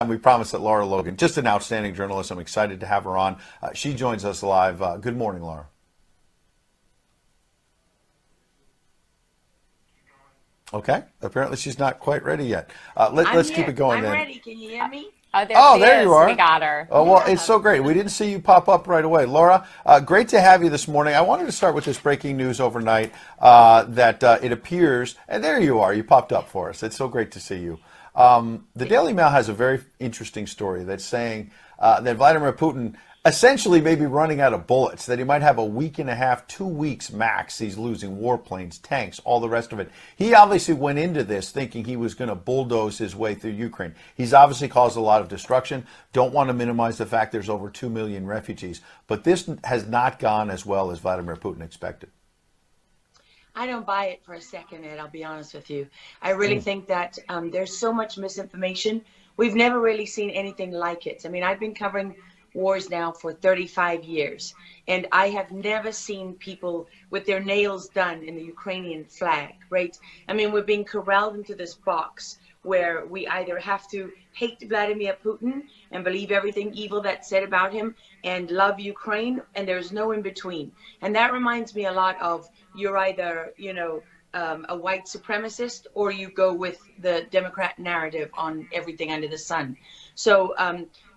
We promised that Lara Logan, just an outstanding journalist. I'm excited to have her on. She joins us live. Good morning, Lara. Okay. Apparently she's not quite ready yet. Let's keep it going I'm then. ready. Can you hear me? Oh, There you are. We got her. Oh, well, it's so great. We didn't see you pop up right away. Laura, great to have you this morning. I wanted to start with this breaking news overnight that it appears, and there you are. You popped up for us. It's so great to see you. The Daily Mail has a very interesting story that's saying that Vladimir Putin essentially may be running out of bullets, that he might have a week and a half, 2 weeks max. He's losing warplanes, tanks, all the rest of it. He obviously went into this thinking he was going to bulldoze his way through Ukraine. He's obviously caused a lot of destruction. Don't want to minimize the fact there's over 2 million refugees. But this has not gone as well as Vladimir Putin expected. I don't buy it for a second, Ed, I'll be honest with you. I really think that there's so much misinformation. We've never really seen anything like it. I mean, I've been covering wars now for 35 years, and I have never seen people with their nails done in the Ukrainian flag, right? I mean, we're being corralled into this box where we either have to hate Vladimir Putin and believe everything evil that's said about him and love Ukraine, and there's no in between. And that reminds me a lot of, you're either, a white supremacist, or you go with the Democrat narrative on everything under the sun. So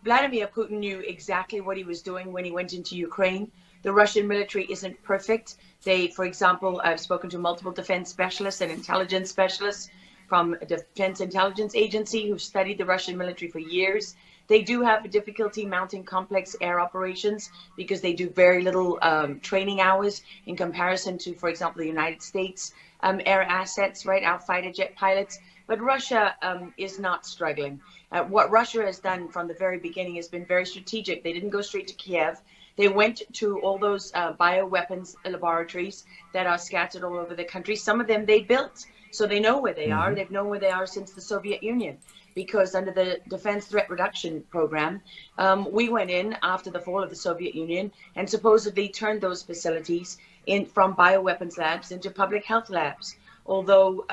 Vladimir Putin knew exactly what he was doing when he went into Ukraine. The Russian military isn't perfect. They, for example, I've spoken to multiple defense specialists and intelligence specialists from a Defense Intelligence Agency who've studied the Russian military for years. They do have a difficulty mounting complex air operations because they do very little training hours in comparison to, for example, the United States air assets, right, our fighter jet pilots. But Russia is not struggling. What Russia has done from the very beginning has been very strategic. They didn't go straight to Kiev. They went to all those bioweapons laboratories that are scattered all over the country. Some of them they built, so they know where they are. They've known where they are since the Soviet Union, because under the Defense Threat Reduction Program, we went in after the fall of the Soviet Union and supposedly turned those facilities from bioweapons labs into public health labs. Although,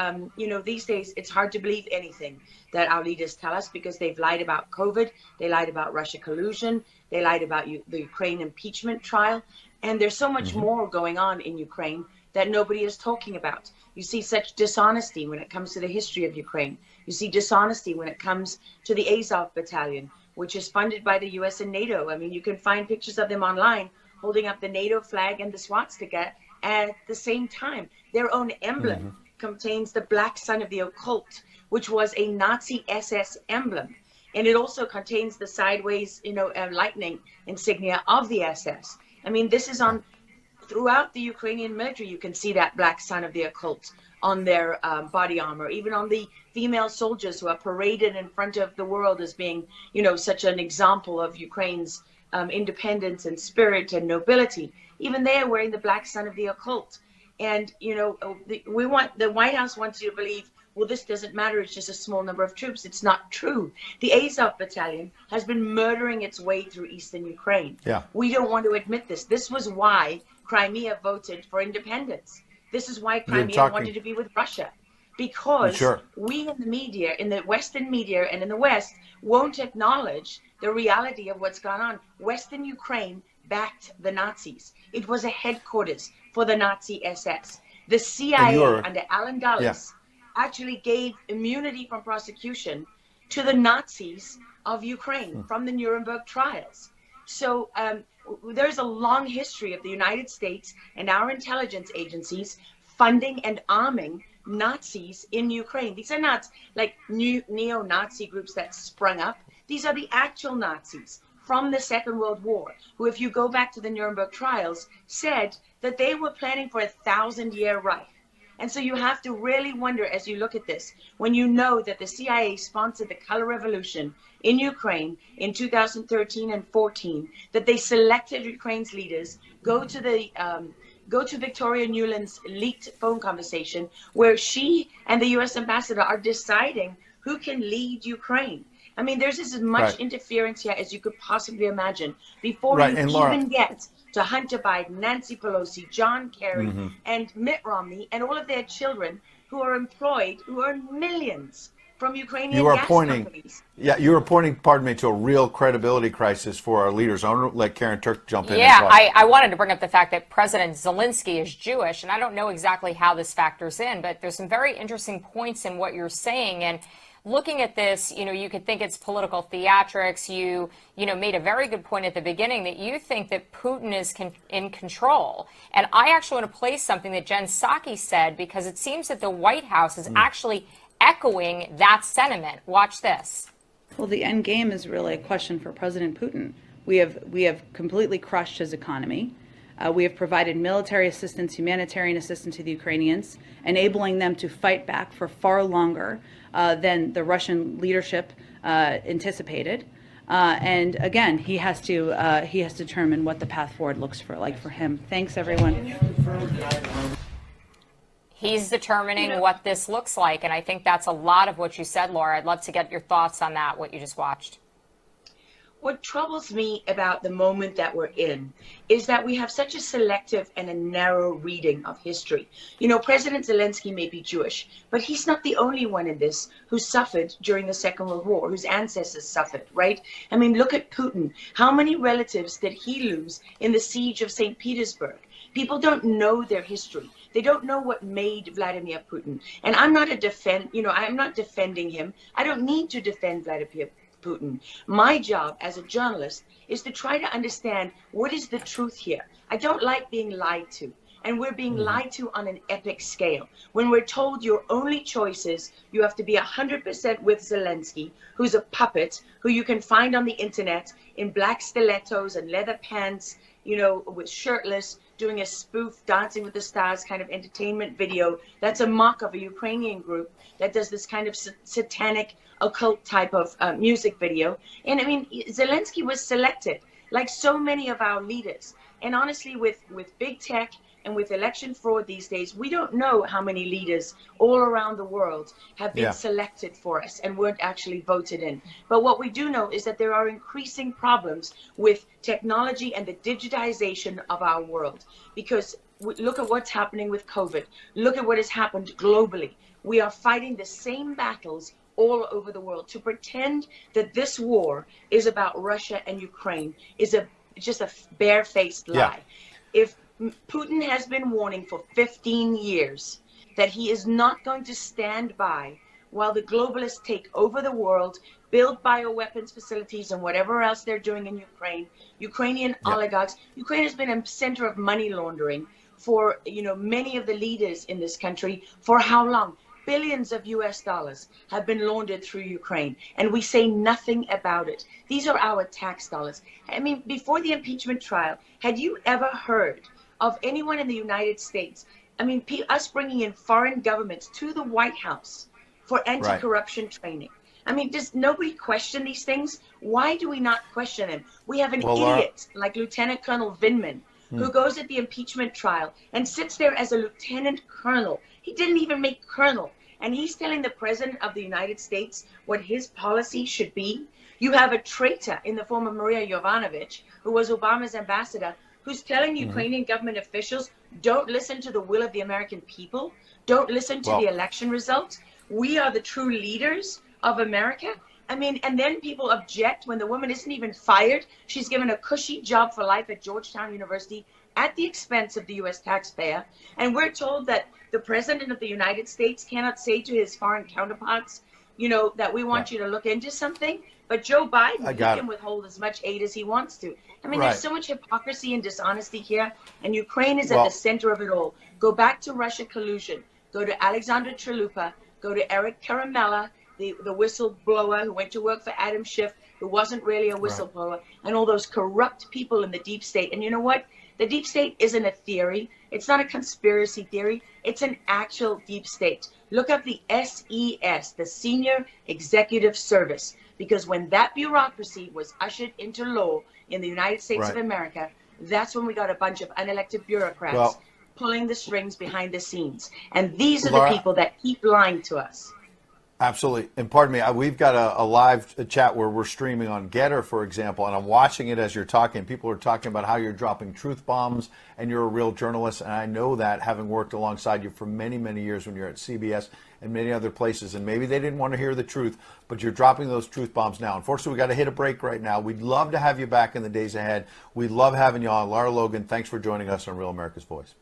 these days it's hard to believe anything that our leaders tell us, because they've lied about COVID, they lied about Russia collusion, they lied about the Ukraine impeachment trial, and there's so much more going on in Ukraine that nobody is talking about. You see such dishonesty when it comes to the history of Ukraine. You see dishonesty when it comes to the Azov Battalion, which is funded by the US and NATO. I mean, you can find pictures of them online holding up the NATO flag and the swastika at the same time. Their own emblem contains the black sun of the occult, which was a Nazi SS emblem. And it also contains the sideways, lightning insignia of the SS. I mean, this is on throughout the Ukrainian military. You can see that black sun of the occult on their body armor, even on the female soldiers who are paraded in front of the world as being, such an example of Ukraine's independence and spirit and nobility. Even they are wearing the black sun of the occult. And, the White House wants you to believe, well, this doesn't matter, it's just a small number of troops. It's not true. The Azov Battalion has been murdering its way through eastern Ukraine. Yeah. We don't want to admit this. This was why Crimea voted for independence. This is why Crimea wanted to be with Russia. Because we in the media, in the Western media and in the West, won't acknowledge the reality of what's gone on. Western Ukraine backed the Nazis. It was a headquarters for the Nazi SS. The CIA under Allen Dulles actually gave immunity from prosecution to the Nazis of Ukraine from the Nuremberg trials. So there's a long history of the United States and our intelligence agencies funding and arming Nazis in Ukraine. These are not like new neo-Nazi groups that sprung up. These are the actual Nazis from the Second World War, who, if you go back to the Nuremberg trials, said that they were planning for a 1,000-year Reich. And so you have to really wonder, as you look at this, when you know that the CIA sponsored the color revolution in Ukraine in 2013 and 14, that they selected Ukraine's leaders, go to Victoria Nuland's leaked phone conversation where she and the US ambassador are deciding who can lead Ukraine. I mean, there's as much interference here as you could possibly imagine before you even get to Hunter Biden, Nancy Pelosi, John Kerry, and Mitt Romney, and all of their children who are employed, who earn millions from Ukrainian You are gas pointing, companies. yeah, you are pointing, pardon me, to a real credibility crisis for our leaders. I want to let Karen Turk jump in and Yeah, talk. I wanted to bring up the fact that President Zelensky is Jewish, and I don't know exactly how this factors in, but there's some very interesting points in what you're saying. And looking at this, you could think it's political theatrics. You made a very good point at the beginning that you think that Putin is in control. And I actually want to play something that Jen Psaki said, because it seems that the White House is actually echoing that sentiment. Watch this. Well, the end game is really a question for President Putin. We have completely crushed his economy. We have provided military assistance, humanitarian assistance to the Ukrainians, enabling them to fight back for far longer than the Russian leadership anticipated. And again, he has to determine what the path forward looks like for him. Thanks, everyone. He's determining what this looks like, and I think that's a lot of what you said, Laura. I'd love to get your thoughts on that, what you just watched. What troubles me about the moment that we're in is that we have such a selective and a narrow reading of history. President Zelensky may be Jewish, but he's not the only one in this who suffered during the Second World War, whose ancestors suffered, right? I mean, look at Putin. How many relatives did he lose in the siege of St. Petersburg? People don't know their history. They don't know what made Vladimir Putin. And I'm not I'm not defending him. I don't need to defend Vladimir Putin. My job as a journalist is to try to understand what is the truth here. I don't like being lied to. And we're being lied to on an epic scale. When we're told your only choice is you have to be 100% with Zelensky, who's a puppet, who you can find on the internet in black stilettos and leather pants, with shirtless, doing a spoof Dancing with the Stars kind of entertainment video. That's a mock of a Ukrainian group that does this kind of satanic occult type of music video. And I mean, Zelensky was selected like so many of our leaders. And honestly, with big tech and with election fraud these days, we don't know how many leaders all around the world have been selected for us and weren't actually voted in. But what we do know is that there are increasing problems with technology and the digitization of our world. Because look at what's happening with COVID. Look at what has happened globally. We are fighting the same battles all over the world. To pretend that this war is about Russia and Ukraine is just a barefaced lie. If Putin has been warning for 15 years that he is not going to stand by while the globalists take over the world, build bioweapons facilities and whatever else they're doing in Ukraine, Ukrainian oligarchs. Ukraine has been a center of money laundering for many of the leaders in this country. For how long? Billions of US dollars have been laundered through Ukraine, and we say nothing about it. These are our tax dollars. I mean, before the impeachment trial, had you ever heard of anyone in the United States, us bringing in foreign governments to the White House for anti-corruption training? I mean, does nobody question these things? Why do we not question them? We have an idiot like Lieutenant Colonel Vindman who goes at the impeachment trial and sits there as a lieutenant colonel. He didn't even make colonel. And he's telling the president of the United States what his policy should be. You have a traitor in the form of Maria Yovanovitch, who was Obama's ambassador, who's telling Ukrainian government officials, don't listen to the will of the American people. Don't listen to the election results. We are the true leaders of America. I mean, and then people object when the woman isn't even fired. She's given a cushy job for life at Georgetown University at the expense of the U.S. taxpayer. And we're told that the president of the United States cannot say to his foreign counterparts, that we want you to look into something. But Joe Biden, he can withhold as much aid as he wants to. I mean, there's so much hypocrisy and dishonesty here. And Ukraine is at the center of it all. Go back to Russia collusion. Go to Alexander Chalupa. Go to Eric Karamella, the whistleblower who went to work for Adam Schiff, who wasn't really a whistleblower, and all those corrupt people in the deep state. And you know what? The deep state isn't a theory. It's not a conspiracy theory. It's an actual deep state. Look up the SES, the Senior Executive Service, because when that bureaucracy was ushered into law in the United States of America, that's when we got a bunch of unelected bureaucrats pulling the strings behind the scenes. And these are the people that keep lying to us. Absolutely. And pardon me, we've got a live chat where we're streaming on Getter, for example, and I'm watching it as you're talking. People are talking about how you're dropping truth bombs and you're a real journalist. And I know that, having worked alongside you for many, many years when you're at CBS and many other places. And maybe they didn't want to hear the truth, but you're dropping those truth bombs now. Unfortunately, we got to hit a break right now. We'd love to have you back in the days ahead. We love having you on. Lara Logan, thanks for joining us on Real America's Voice.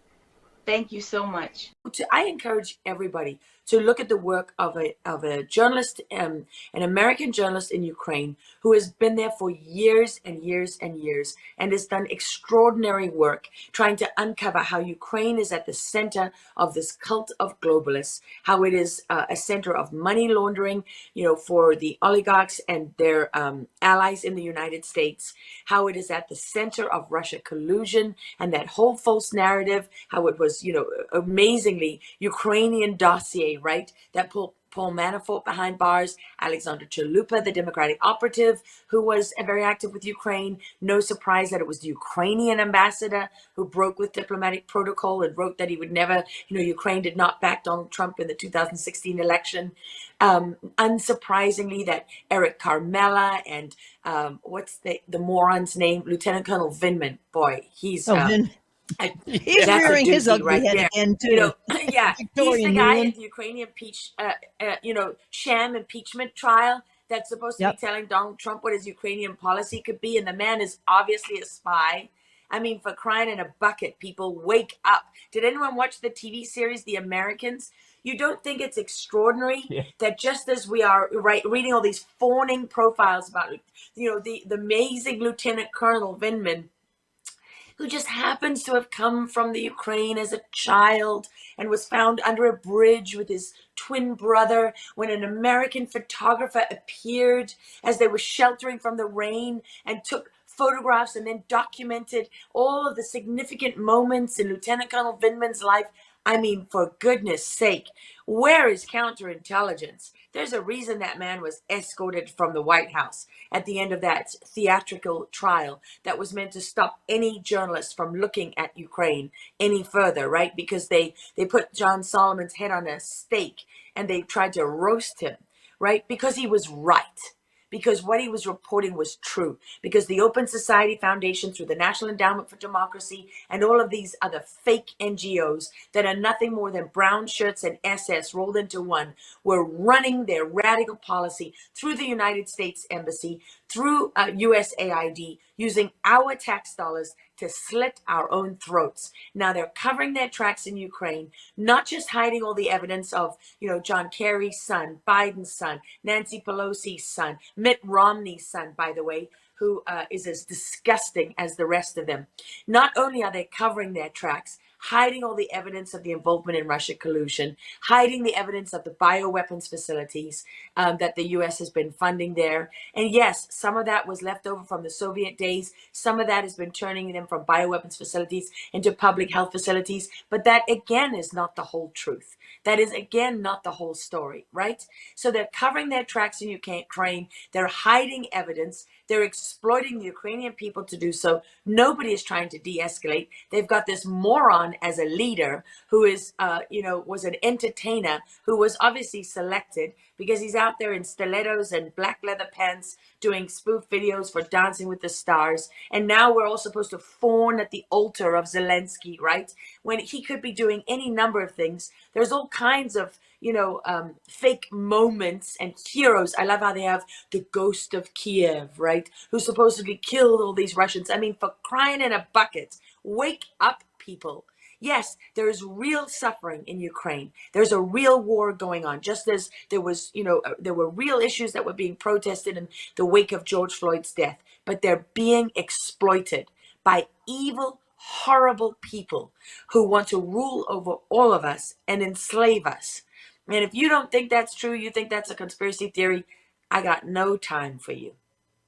Thank you so much. I encourage everybody to look at the work of a journalist, an American journalist in Ukraine who has been there for years and years and years and has done extraordinary work trying to uncover how Ukraine is at the center of this cult of globalists, how it is a center of money laundering, for the oligarchs and their allies in the United States, how it is at the center of Russia collusion and that whole false narrative, how it was, amazingly Ukrainian dossier, right? That Paul Manafort behind bars, Alexander Chalupa, the Democratic operative, who was very active with Ukraine. No surprise that it was the Ukrainian ambassador who broke with diplomatic protocol and wrote that he would never, Ukraine did not back Donald Trump in the 2016 election. Unsurprisingly, that Eric Carmela and what's the moron's name? Lieutenant Colonel Vindman. Boy, he's... He's rearing his ugly head there. again too. Yeah, he's the guy at the Ukrainian sham impeachment trial that's supposed to be telling Donald Trump what his Ukrainian policy could be, and the man is obviously a spy. I mean, for crying in a bucket, people, wake up. Did anyone watch the TV series The Americans? You don't think it's extraordinary that just as we are reading all these fawning profiles about, the amazing Lieutenant Colonel Vindman, who just happens to have come from the Ukraine as a child and was found under a bridge with his twin brother when an American photographer appeared as they were sheltering from the rain and took photographs and then documented all of the significant moments in Lieutenant Colonel Vindman's life. I mean, for goodness sake, where is counterintelligence? There's a reason that man was escorted from the White House at the end of that theatrical trial that was meant to stop any journalist from looking at Ukraine any further, right? Because they put John Solomon's head on a stake and they tried to roast him, right? Because he was right. Because what he was reporting was true. Because the Open Society Foundation, through the National Endowment for Democracy, and all of these other fake NGOs that are nothing more than brown shirts and SS rolled into one, were running their radical policy through the United States Embassy, through USAID, using our tax dollars to slit our own throats. Now they're covering their tracks in Ukraine, not just hiding all the evidence of, John Kerry's son, Biden's son, Nancy Pelosi's son, Mitt Romney's son, by the way, who is as disgusting as the rest of them. Not only are they covering their tracks, hiding all the evidence of the involvement in Russia collusion, hiding the evidence of the bioweapons facilities that the U.S. has been funding there. And yes, some of that was left over from the Soviet days. Some of that has been turning them from bioweapons facilities into public health facilities. But that, again, is not the whole truth. That is, again, not the whole story, right? So they're covering their tracks in Ukraine. They're hiding evidence. They're exploiting the Ukrainian people to do so. Nobody is trying to de-escalate. They've got this moron as a leader who is, was an entertainer who was obviously selected because he's out there in stilettos and black leather pants doing spoof videos for Dancing with the Stars. And now we're all supposed to fawn at the altar of Zelensky, right? When he could be doing any number of things. There's all kinds of fake moments and heroes. I love how they have the ghost of Kiev, right? Who supposedly killed all these Russians. I mean, for crying in a bucket, wake up, people. Yes, there is real suffering in Ukraine. There's a real war going on, just as there was, there were real issues that were being protested in the wake of George Floyd's death, but they're being exploited by evil, horrible people who want to rule over all of us and enslave us. And if you don't think that's true, you think that's a conspiracy theory, I got no time for you.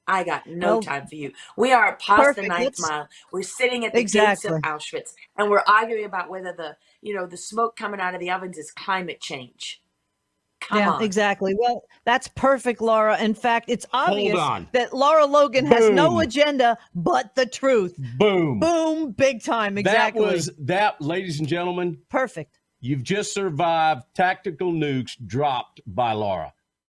I got no time for you. We are past the ninth mile. We're sitting at the gates of Auschwitz, and we're arguing about whether the smoke coming out of the ovens is climate change. Come on. Exactly. Well, that's perfect, Laura. In fact, it's obvious that Lara Logan has no agenda but the truth. Boom. Boom. Big time. Exactly. That was that, ladies and gentlemen. Perfect. You've just survived tactical nukes dropped by Laura.